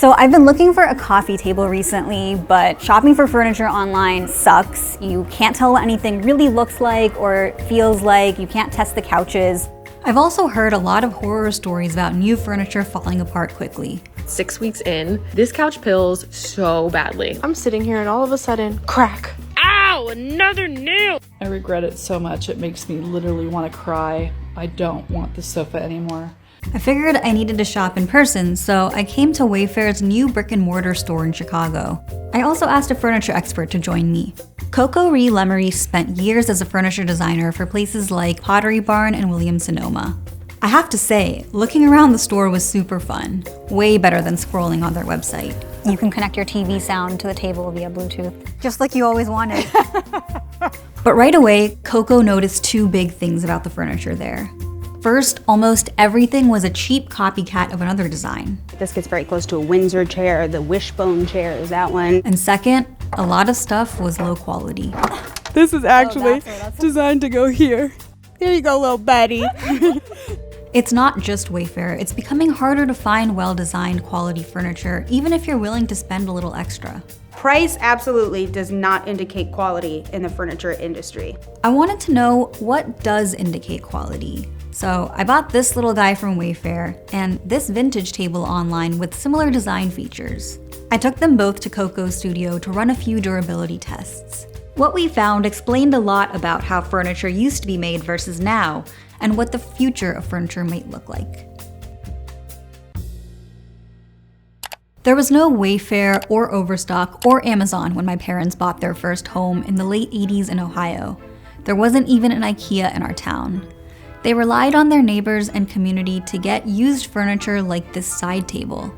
So I've been looking for a coffee table recently, but shopping for furniture online sucks. You can't tell what anything really looks like or feels like. You can't test the couches. I've also heard a lot of horror stories about new furniture falling apart quickly. 6 weeks in, this couch pills so badly. I'm sitting here and all of a sudden, crack. Ow, another nail! I regret it so much, it makes me literally want to cry. I don't want this sofa anymore. I figured I needed to shop in person, so I came to Wayfair's new brick-and-mortar store in Chicago. I also asked a furniture expert to join me. Coco Lemery spent years as a furniture designer for places like Pottery Barn and Williams-Sonoma. I have to say, looking around the store was super fun. Way better than scrolling on their website. You can connect your TV sound to the table via Bluetooth, just like you always wanted. But right away, Coco noticed two big things about the furniture there. First, almost everything was a cheap copycat of another design. This gets very close to a Windsor chair, the wishbone chair is that one. And second, a lot of stuff was low quality. This is actually designed to go here. Here you go, little buddy. It's not just Wayfair, it's becoming harder to find well-designed quality furniture, even if you're willing to spend a little extra. Price absolutely does not indicate quality in the furniture industry. I wanted to know what does indicate quality. So I bought this little guy from Wayfair and this vintage table online with similar design features. I took them both to Coco's studio to run a few durability tests. What we found explained a lot about how furniture used to be made versus now, and what the future of furniture might look like. There was no Wayfair or Overstock or Amazon when my parents bought their first home in the late 80s in Ohio. There wasn't even an IKEA in our town. They relied on their neighbors and community to get used furniture like this side table.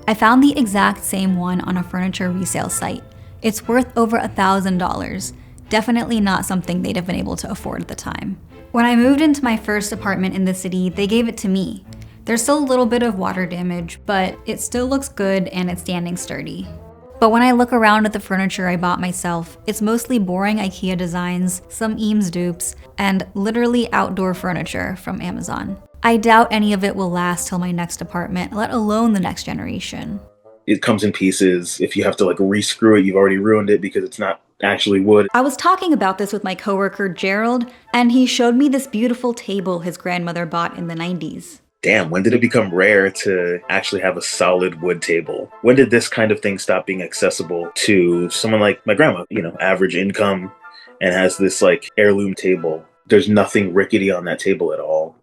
I found the exact same one on a furniture resale site. It's worth over $1,000. Definitely not something they'd have been able to afford at the time. When I moved into my first apartment in the city, they gave it to me. There's still a little bit of water damage, but it still looks good and it's standing sturdy. But when I look around at the furniture I bought myself, it's mostly boring IKEA designs, some Eames dupes, and literally outdoor furniture from Amazon. I doubt any of it will last till my next apartment, let alone the next generation. It comes in pieces. If you have to re-screw it, you've already ruined it because it's not actually wood. I was talking about this with my coworker Gerald, and he showed me this beautiful table his grandmother bought in the 90s. Damn, when did it become rare to actually have a solid wood table? When did this kind of thing stop being accessible to someone like my grandma, average income, and has this heirloom table? There's nothing rickety on that table at all.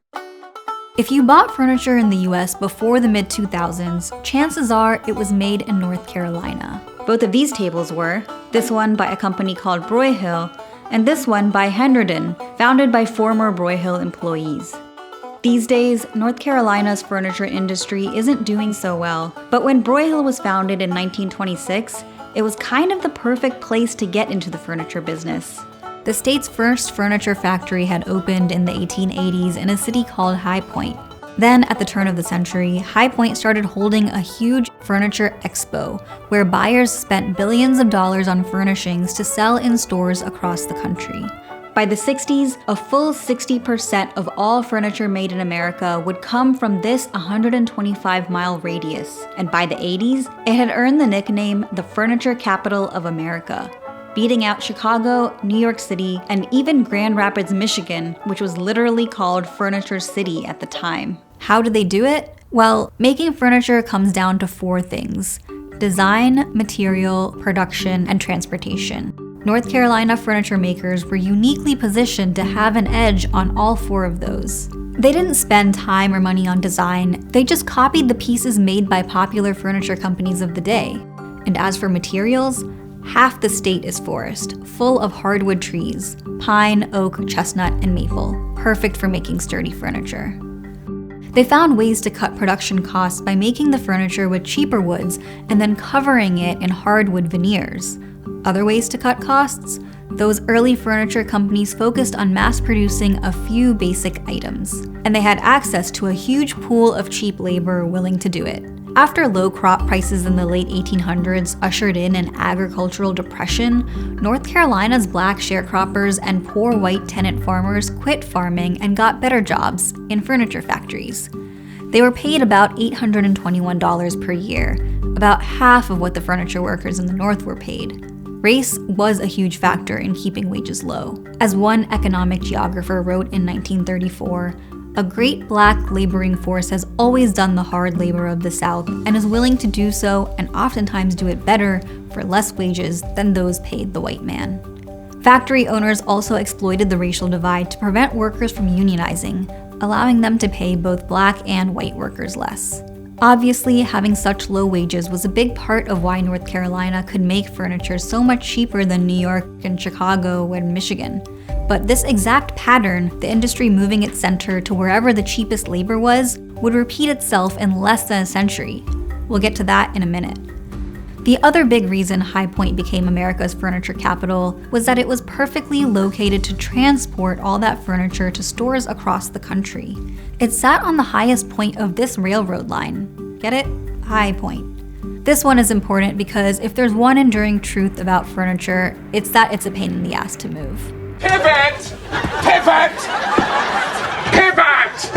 If you bought furniture in the US before the mid-2000s, chances are it was made in North Carolina. Both of these tables were, this one by a company called Broyhill, and this one by Henderson, founded by former Broyhill employees. These days, North Carolina's furniture industry isn't doing so well, but when Broyhill was founded in 1926, it was kind of the perfect place to get into the furniture business. The state's first furniture factory had opened in the 1880s in a city called High Point. Then, at the turn of the century, High Point started holding a huge furniture expo, where buyers spent billions of dollars on furnishings to sell in stores across the country. By the 60s, a full 60% of all furniture made in America would come from this 125-mile radius, and by the 80s, it had earned the nickname the Furniture Capital of America, beating out Chicago, New York City, and even Grand Rapids, Michigan, which was literally called Furniture City at the time. How did they do it? Well, making furniture comes down to 4 things: design, material, production, and transportation. North Carolina furniture makers were uniquely positioned to have an edge on all 4 of those. They didn't spend time or money on design, they just copied the pieces made by popular furniture companies of the day. And as for materials, half the state is forest, full of hardwood trees: pine, oak, chestnut, and maple, perfect for making sturdy furniture. They found ways to cut production costs by making the furniture with cheaper woods and then covering it in hardwood veneers. Other ways to cut costs? Those early furniture companies focused on mass producing a few basic items, and they had access to a huge pool of cheap labor willing to do it. After low crop prices in the late 1800s ushered in an agricultural depression, North Carolina's black sharecroppers and poor white tenant farmers quit farming and got better jobs in furniture factories. They were paid about $821 per year, about half of what the furniture workers in the North were paid. Race was a huge factor in keeping wages low. As one economic geographer wrote in 1934, "A great black laboring force has always done the hard labor of the South and is willing to do so and oftentimes do it better for less wages than those paid the white man." Factory owners also exploited the racial divide to prevent workers from unionizing, allowing them to pay both black and white workers less. Obviously, having such low wages was a big part of why North Carolina could make furniture so much cheaper than New York and Chicago and Michigan. But this exact pattern, the industry moving its center to wherever the cheapest labor was, would repeat itself in less than a century. We'll get to that in a minute. The other big reason High Point became America's furniture capital was that it was perfectly located to transport all that furniture to stores across the country. It sat on the highest point of this railroad line. Get it? High Point. This one is important because if there's one enduring truth about furniture, it's that it's a pain in the ass to move. Pivot! Pivot! Pivot!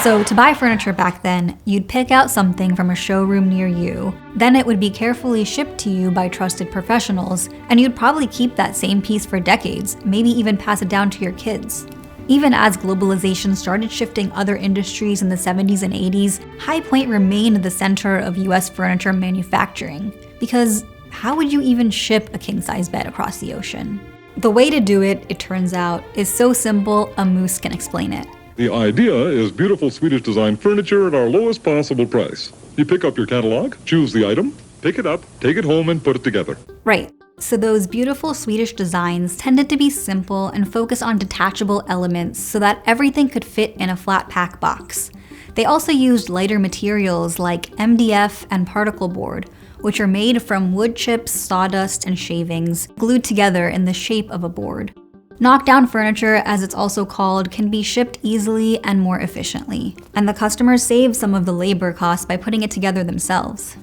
So to buy furniture back then, you'd pick out something from a showroom near you, then it would be carefully shipped to you by trusted professionals, and you'd probably keep that same piece for decades, maybe even pass it down to your kids. Even as globalization started shifting other industries in the 70s and 80s, High Point remained the center of US furniture manufacturing, because how would you even ship a king-size bed across the ocean? The way to do it, it turns out, is so simple a moose can explain it. The idea is beautiful Swedish designed furniture at our lowest possible price. You pick up your catalog, choose the item, pick it up, take it home, and put it together. Right. So those beautiful Swedish designs tended to be simple and focus on detachable elements so that everything could fit in a flat pack box. They also used lighter materials like MDF and particle board, which are made from wood chips, sawdust, and shavings, glued together in the shape of a board. Knockdown furniture, as it's also called, can be shipped easily and more efficiently, and the customers save some of the labor costs by putting it together themselves.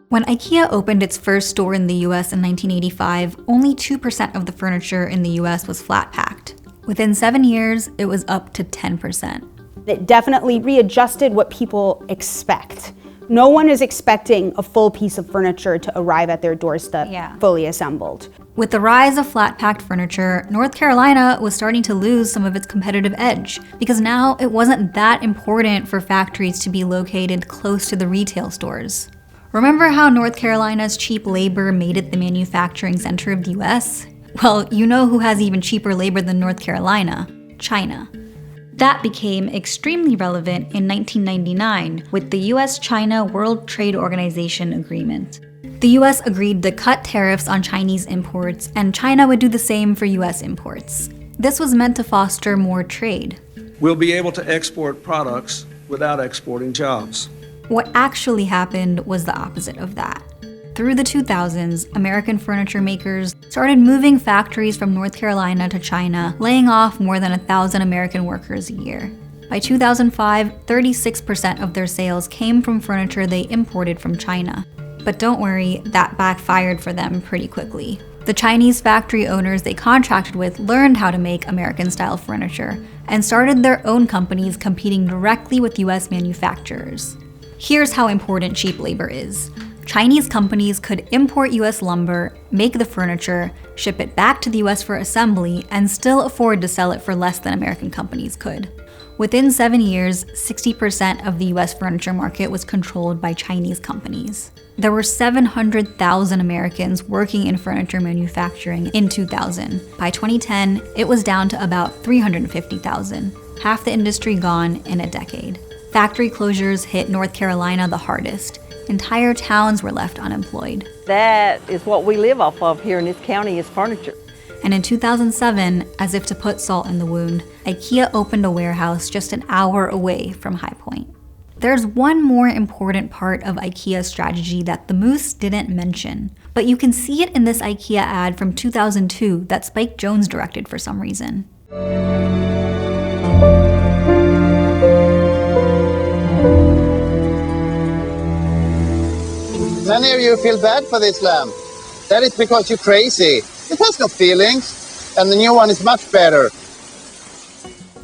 When IKEA opened its first store in the US in 1985, only 2% of the furniture in the US was flat-packed. Within 7 years, it was up to 10%. It definitely readjusted what people expect. No one is expecting a full piece of furniture to arrive at their doorstep fully assembled. With the rise of flat-packed furniture, North Carolina was starting to lose some of its competitive edge, because now it wasn't that important for factories to be located close to the retail stores. Remember how North Carolina's cheap labor made it the manufacturing center of the US? Well, you know who has even cheaper labor than North Carolina? China. That became extremely relevant in 1999 with the US-China World Trade Organization agreement. The US agreed to cut tariffs on Chinese imports, and China would do the same for US imports. This was meant to foster more trade. We'll be able to export products without exporting jobs. What actually happened was the opposite of that. Through the 2000s, American furniture makers started moving factories from North Carolina to China, laying off more than 1,000 American workers a year. By 2005, 36% of their sales came from furniture they imported from China. But don't worry, that backfired for them pretty quickly. The Chinese factory owners they contracted with learned how to make American-style furniture and started their own companies competing directly with US manufacturers. Here's how important cheap labor is. Chinese companies could import US lumber, make the furniture, ship it back to the US for assembly, and still afford to sell it for less than American companies could. Within 7 years, 60% of the US furniture market was controlled by Chinese companies. There were 700,000 Americans working in furniture manufacturing in 2000. By 2010, it was down to about 350,000, half the industry gone in a decade. Factory closures hit North Carolina the hardest. Entire towns were left unemployed. That is what we live off of here in this county is furniture. And in 2007, as if to put salt in the wound, IKEA opened a warehouse just an hour away from High Point. There's one more important part of IKEA's strategy that the Moose didn't mention, but you can see it in this IKEA ad from 2002 that Spike Jonze directed for some reason. Many of you feel bad for this lamp. That is because you're crazy. It has no feelings, and the new one is much better.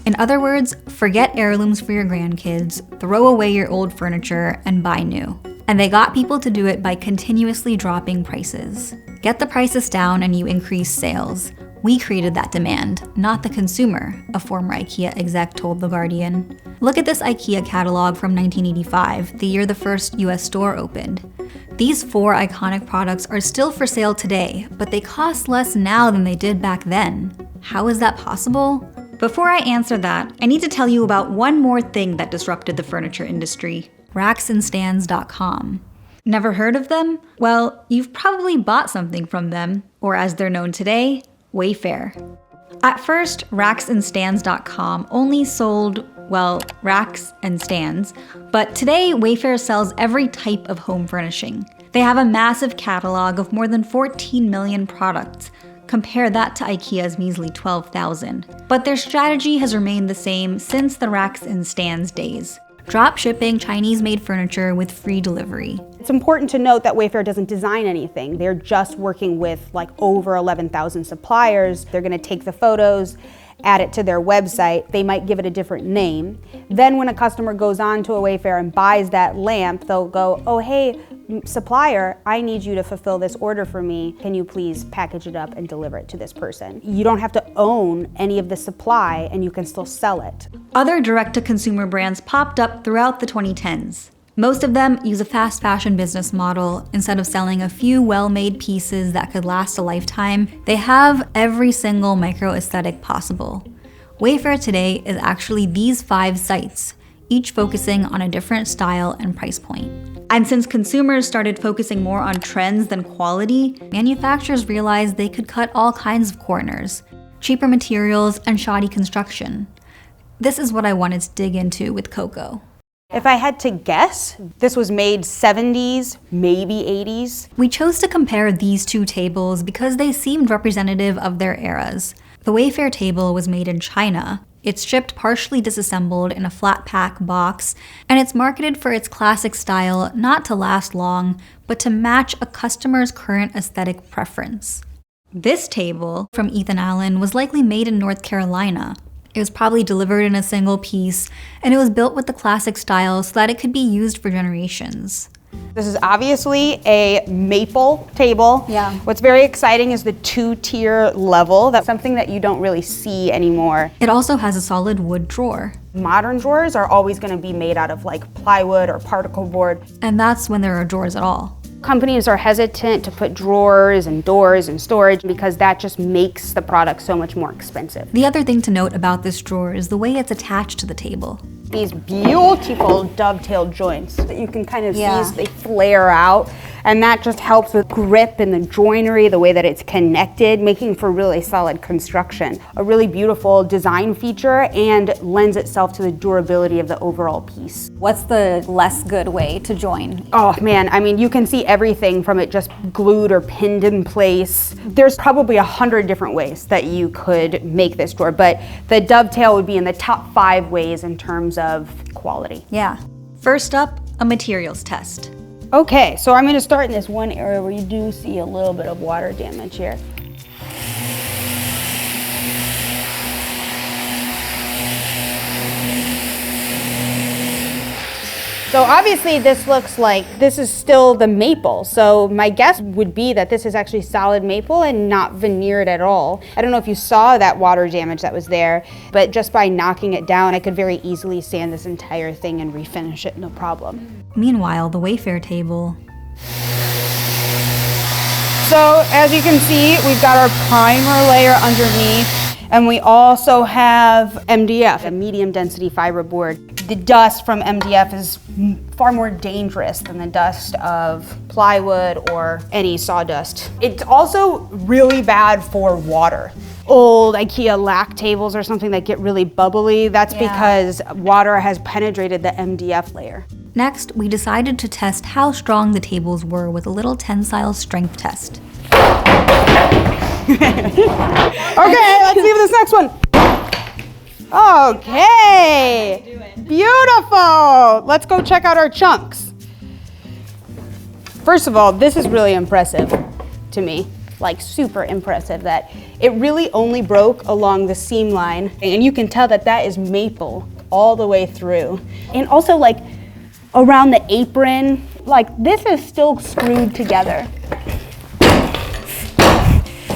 In other words, forget heirlooms for your grandkids, throw away your old furniture, and buy new. And they got people to do it by continuously dropping prices. Get the prices down and you increase sales. We created that demand, not the consumer, a former IKEA exec told The Guardian. Look at this IKEA catalog from 1985, the year the first US store opened. These 4 iconic products are still for sale today, but they cost less now than they did back then. How is that possible? Before I answer that, I need to tell you about one more thing that disrupted the furniture industry: racksandstands.com. Never heard of them? Well, you've probably bought something from them, or as they're known today, Wayfair. At first, racksandstands.com only sold, well, racks and stands, but today Wayfair sells every type of home furnishing. They have a massive catalog of more than 14 million products. Compare that to IKEA's measly 12,000. But their strategy has remained the same since the racks and stands days. Drop shipping Chinese-made furniture with free delivery. It's important to note that Wayfair doesn't design anything. They're just working with like over 11,000 suppliers. They're gonna take the photos, add it to their website. They might give it a different name. Then when a customer goes on to a Wayfair and buys that lamp, they'll go, oh, hey, supplier, I need you to fulfill this order for me. Can you please package it up and deliver it to this person? You don't have to own any of the supply and you can still sell it. Other direct-to-consumer brands popped up throughout the 2010s. Most of them use a fast fashion business model. Instead of selling a few well-made pieces that could last a lifetime, they have every single micro-aesthetic possible. Wayfair today is actually these 5 sites, each focusing on a different style and price point. And since consumers started focusing more on trends than quality, manufacturers realized they could cut all kinds of corners: cheaper materials and shoddy construction. This is what I wanted to dig into with Coco. If I had to guess, this was made 70s, maybe 80s. We chose to compare these 2 tables because they seemed representative of their eras. The Wayfair table was made in China. It's shipped partially disassembled in a flat pack box, and it's marketed for its classic style, not to last long, but to match a customer's current aesthetic preference. This table, from Ethan Allen, was likely made in North Carolina. It was probably delivered in a single piece, and it was built with the classic style so that it could be used for generations. This is obviously a maple table. Yeah. What's very exciting is the 2-tier level. That's something that you don't really see anymore. It also has a solid wood drawer. Modern drawers are always going to be made out of like plywood or particle board. And that's when there are drawers at all. Companies are hesitant to put drawers and doors in storage because that just makes the product so much more expensive. The other thing to note about this drawer is the way it's attached to the table. These beautiful dovetail joints that you can kind of see as they flare out, and that just helps with grip and the joinery, the way that it's connected, making for really solid construction. A really beautiful design feature and lends itself to the durability of the overall piece. What's the less good way to join? Oh man, I mean, you can see everything from it just glued or pinned in place. There's probably 100 different ways that you could make this drawer, but the dovetail would be in the top 5 ways in terms of quality. Yeah. First up, a materials test. Okay, so I'm going to start in this one area where you do see a little bit of water damage here. So obviously this looks like this is still the maple. So my guess would be that this is actually solid maple and not veneered at all. I don't know if you saw that water damage that was there, but just by knocking it down, I could very easily sand this entire thing and refinish it, no problem. Meanwhile, the Wayfair table. So as you can see, we've got our primer layer underneath. And we also have MDF, a medium density fiberboard. The dust from MDF is far more dangerous than the dust of plywood or any sawdust. It's also really bad for water. Old IKEA lac tables or something that get really bubbly, that's because water has penetrated the MDF layer. Next, we decided to test how strong the tables were with a little tensile strength test. Okay, let's see this next one. Okay, beautiful. Let's go check out our chunks. First of all, this is really impressive to me. like super impressive that it really only broke along the seam line. And you can tell that that is maple all the way through. And also like around the apron, like this is still screwed together.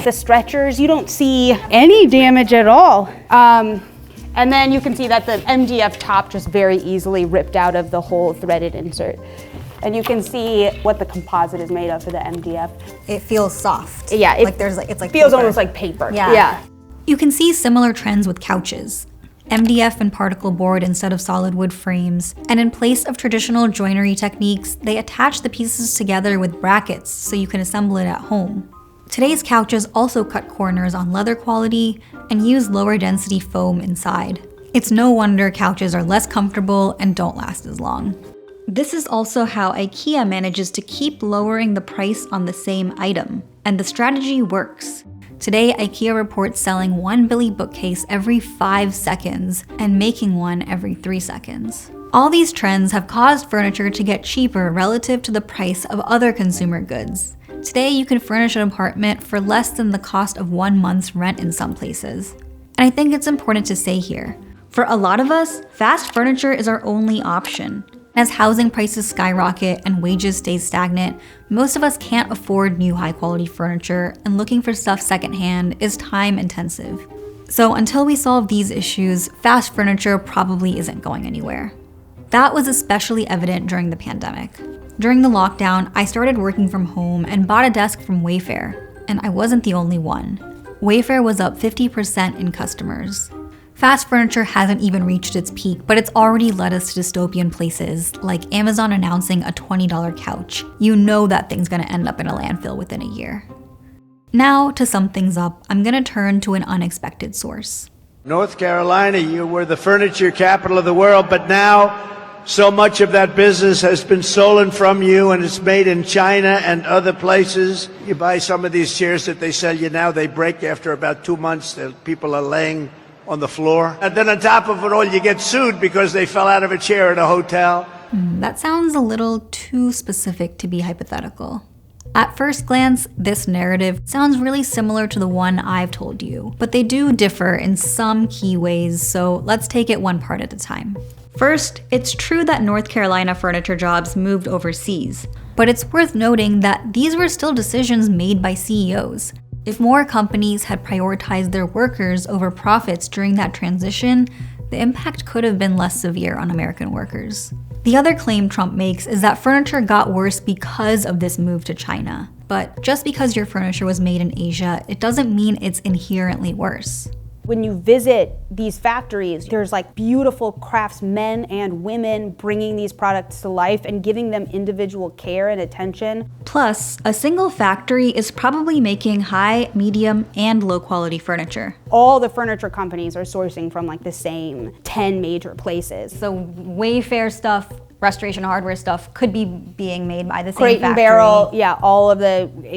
The stretchers, you don't see any damage at all. And then you can see that the MDF top just very easily ripped out of the whole threaded insert. And you can see what the composite is made of for the MDF. It feels soft. Yeah, it's like feels paper. almost like paper. Yeah. You can see similar trends with couches. MDF and particle board instead of solid wood frames. And in place of traditional joinery techniques, they attach the pieces together with brackets so you can assemble it at home. Today's couches also cut corners on leather quality and use lower density foam inside. It's no wonder couches are less comfortable and don't last as long. This is also how IKEA manages to keep lowering the price on the same item, and the strategy works. Today, IKEA reports selling one Billy bookcase every 5 seconds and making one every 3 seconds. All these trends have caused furniture to get cheaper relative to the price of other consumer goods. Today, you can furnish an apartment for less than the cost of 1 month's rent in some places. And I think it's important to say here, for a lot of us, fast furniture is our only option. As housing prices skyrocket and wages stay stagnant, most of us can't afford new high-quality furniture, and looking for stuff secondhand is time-intensive. So until we solve these issues, fast furniture probably isn't going anywhere. That was especially evident during the pandemic. During the lockdown, I started working from home and bought a desk from Wayfair, and I wasn't the only one. Wayfair was up 50% in customers. Fast furniture hasn't even reached its peak, but it's already led us to dystopian places, like Amazon announcing a $20 couch. You know that thing's gonna end up in a landfill within a year. Now, to sum things up, I'm gonna turn to an unexpected source. North Carolina, you were the furniture capital of the world, but now so much of that business has been stolen from you, and it's made in China and other places. You buy some of these chairs that they sell you now, they break after about 2 months. The people are laying on the floor. And then on top of it all, you get sued because they fell out of a chair at a hotel. That sounds a little too specific to be hypothetical. At first glance, this narrative sounds really similar to the one I've told you, but they do differ in some key ways, so let's take it one part at a time. First, it's true that North Carolina furniture jobs moved overseas, but it's worth noting that these were still decisions made by CEOs. If more companies had prioritized their workers over profits during that transition, the impact could have been less severe on American workers. The other claim Trump makes is that furniture got worse because of this move to China. But just because your furniture was made in Asia, it doesn't mean it's inherently worse. When you visit these factories, there's like beautiful craftsmen and women bringing these products to life and giving them individual care and attention. Plus, a single factory is probably making high, medium, and low quality furniture. All the furniture companies are sourcing from like the same 10 major places. So Wayfair stuff, Restoration Hardware stuff could be being made by the same Crate factory. and Barrel, yeah,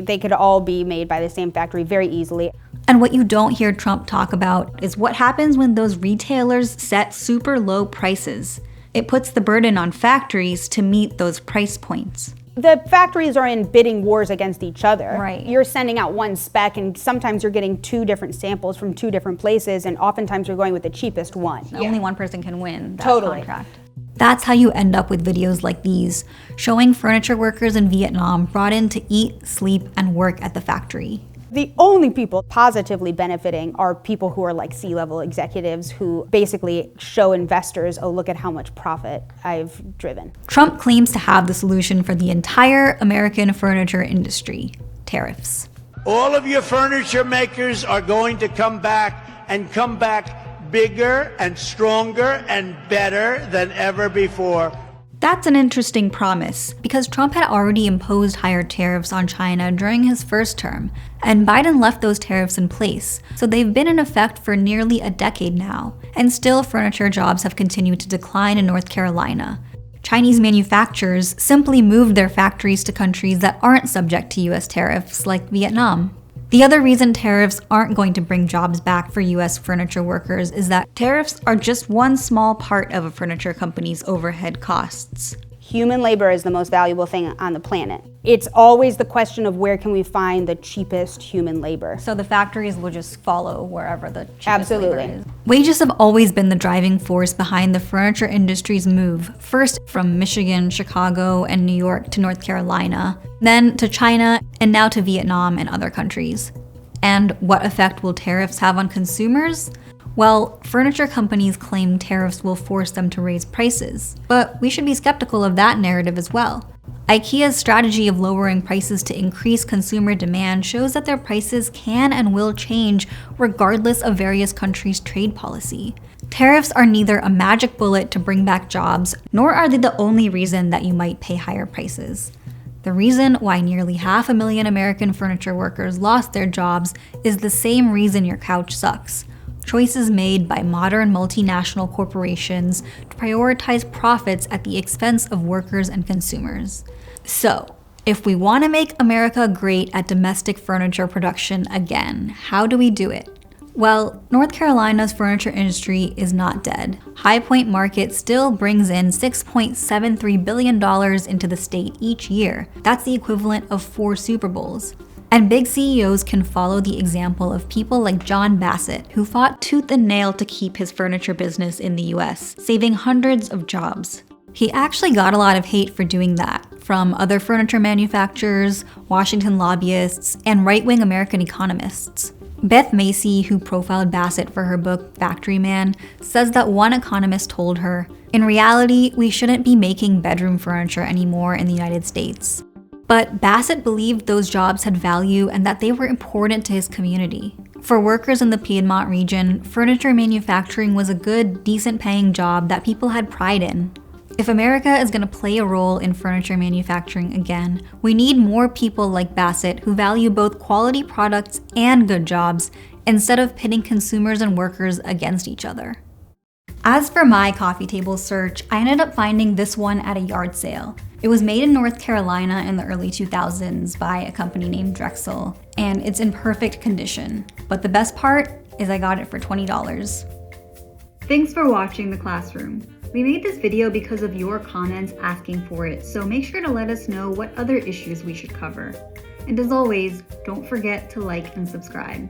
they could all be made by the same factory very easily. And what you don't hear Trump talk about is what happens when those retailers set super low prices. It puts the burden on factories to meet those price points. The factories are in bidding wars against each other. Right. You're sending out one spec, and sometimes you're getting 2 different samples from 2 different places, and oftentimes you're going with the cheapest one. Only one person can win that Totally. contract. That's how you end up with videos like these, showing furniture workers in Vietnam brought in to eat, sleep, and work at the factory. The only people positively benefiting are people who are like C-level executives who basically show investors, oh, look at how much profit I've driven. Trump claims to have the solution for the entire American furniture industry: tariffs. All of your furniture makers are going to come back and come back bigger and stronger and better than ever before. That's an interesting promise, because Trump had already imposed higher tariffs on China during his first term, and Biden left those tariffs in place, so they've been in effect for nearly a decade now, and still furniture jobs have continued to decline in North Carolina. Chinese manufacturers simply moved their factories to countries that aren't subject to US tariffs, like Vietnam. The other reason tariffs aren't going to bring jobs back for US furniture workers is that tariffs are just one small part of a furniture company's overhead costs. Human labor is the most valuable thing on the planet. It's always the question of where can we find the cheapest human labor. So the factories will just follow wherever the cheapest Absolutely. labor is. Wages have always been the driving force behind the furniture industry's move, first from Michigan, Chicago, and New York to North Carolina, then to China, and now to Vietnam and other countries. And what effect will tariffs have on consumers? Well, furniture companies claim tariffs will force them to raise prices, but we should be skeptical of that narrative as well. IKEA's strategy of lowering prices to increase consumer demand shows that their prices can and will change regardless of various countries' trade policy. Tariffs are neither a magic bullet to bring back jobs, nor are they the only reason that you might pay higher prices. The reason why nearly 500,000 American furniture workers lost their jobs is the same reason your couch sucks. Choices made by modern multinational corporations to prioritize profits at the expense of workers and consumers. So, if we want to make America great at domestic furniture production again, how do we do it? Well, North Carolina's furniture industry is not dead. High Point Market still brings in $6.73 billion into the state each year. That's the equivalent of 4 Super Bowls. And big CEOs can follow the example of people like John Bassett, who fought tooth and nail to keep his furniture business in the US, saving hundreds of jobs. He actually got a lot of hate for doing that, from other furniture manufacturers, Washington lobbyists, and right-wing American economists. Beth Macy, who profiled Bassett for her book Factory Man, says that one economist told her, "In reality, we shouldn't be making bedroom furniture anymore in the United States." But Bassett believed those jobs had value and that they were important to his community. For workers in the Piedmont region, furniture manufacturing was a good, decent-paying job that people had pride in. If America is going to play a role in furniture manufacturing again, we need more people like Bassett who value both quality products and good jobs, instead of pitting consumers and workers against each other. As for my coffee table search, I ended up finding this one at a yard sale. It was made in North Carolina in the early 2000s by a company named Drexel, and it's in perfect condition. But the best part is I got it for $20. Thanks for watching The Classroom. We made this video because of your comments asking for it, so make sure to let us know what other issues we should cover. And as always, don't forget to like and subscribe.